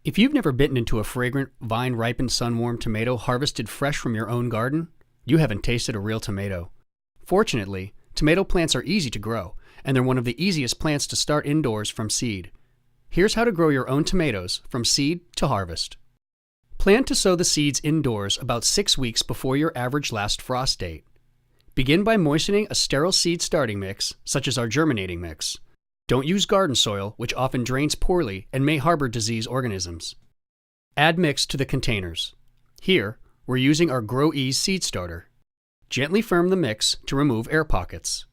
If you've never bitten into a fragrant, vine-ripened, sun-warmed tomato harvested fresh from your own garden, you haven't tasted a real tomato. Fortunately, tomato plants are easy to grow, and they're one of the easiest plants to start indoors from seed. Here's how to grow your own tomatoes from seed to harvest. Plan to sow the seeds indoors about 6 weeks before your average last frost date. Begin by moistening a sterile seed starting mix, such as our germinating mix. Don't use garden soil, which often drains poorly and may harbor disease organisms. Add mix to the containers. Here, we're using our GrowEase seed starter. Gently firm the mix to remove air pockets.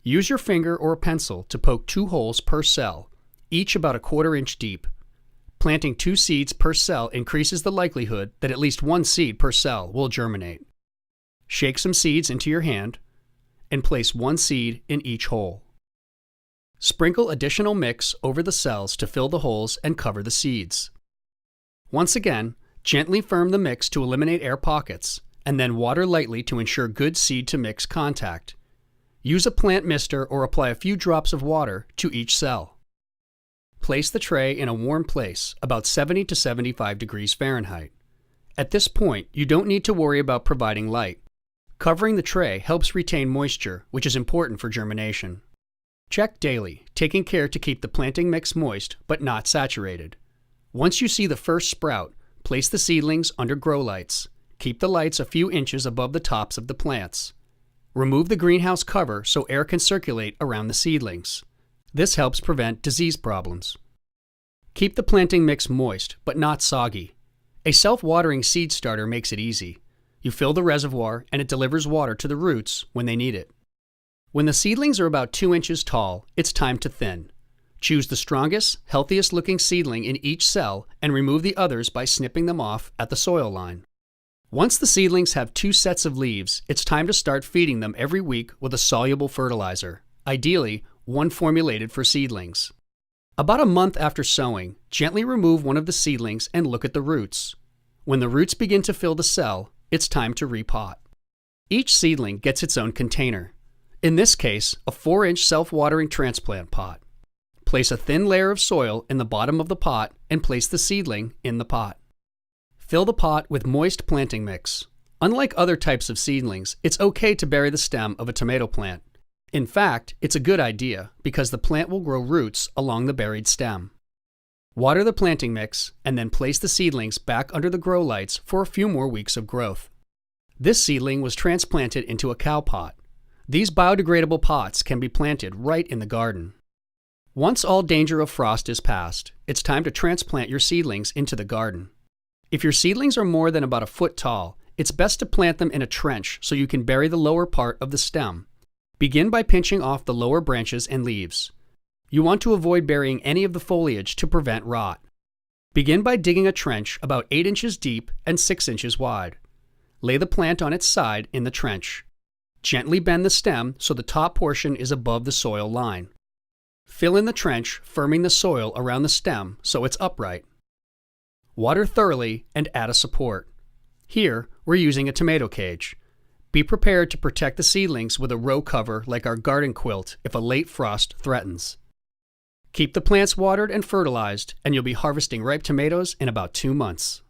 Use your finger or a pencil to poke 2 holes per cell, each about 1/4 inch deep. Planting 2 seeds per cell increases the likelihood that at least 1 seed per cell will germinate. Shake some seeds into your hand and place 1 seed in each hole. Sprinkle additional mix over the cells to fill the holes and cover the seeds. Once again, gently firm the mix to eliminate air pockets, and then water lightly to ensure good seed-to-mix contact. Use a plant mister or apply a few drops of water to each cell. Place the tray in a warm place, about 70 to 75 degrees Fahrenheit. At this point, you don't need to worry about providing light. Covering the tray helps retain moisture, which is important for germination. Check daily, taking care to keep the planting mix moist but not saturated. Once you see the first sprout, place the seedlings under grow lights. Keep the lights a few inches above the tops of the plants. Remove the greenhouse cover so air can circulate around the seedlings. This helps prevent disease problems. Keep the planting mix moist but not soggy. A self-watering seed starter makes it easy. You fill the reservoir and it delivers water to the roots when they need it. When the seedlings are about 2 inches tall, it's time to thin. Choose the strongest, healthiest looking seedling in each cell and remove the others by snipping them off at the soil line. Once the seedlings have 2 sets of leaves, it's time to start feeding them every week with a soluble fertilizer, ideally one formulated for seedlings. About a month after sowing, gently remove one of the seedlings and look at the roots. When the roots begin to fill the cell, it's time to repot. Each seedling gets its own container. In this case, a 4-inch self-watering transplant pot. Place a thin layer of soil in the bottom of the pot and place the seedling in the pot. Fill the pot with moist planting mix. Unlike other types of seedlings, it's okay to bury the stem of a tomato plant. In fact, it's a good idea because the plant will grow roots along the buried stem. Water the planting mix and then place the seedlings back under the grow lights for a few more weeks of growth. This seedling was transplanted into a cow pot. These biodegradable pots can be planted right in the garden. Once all danger of frost is past, it's time to transplant your seedlings into the garden. If your seedlings are more than about 1 foot tall, it's best to plant them in a trench so you can bury the lower part of the stem. Begin by pinching off the lower branches and leaves. You want to avoid burying any of the foliage to prevent rot. Begin by digging a trench about 8 inches deep and 6 inches wide. Lay the plant on its side in the trench. Gently bend the stem so the top portion is above the soil line. Fill in the trench, firming the soil around the stem so it's upright. Water thoroughly and add a support. Here, we're using a tomato cage. Be prepared to protect the seedlings with a row cover like our garden quilt if a late frost threatens. Keep the plants watered and fertilized, and you'll be harvesting ripe tomatoes in about 2 months.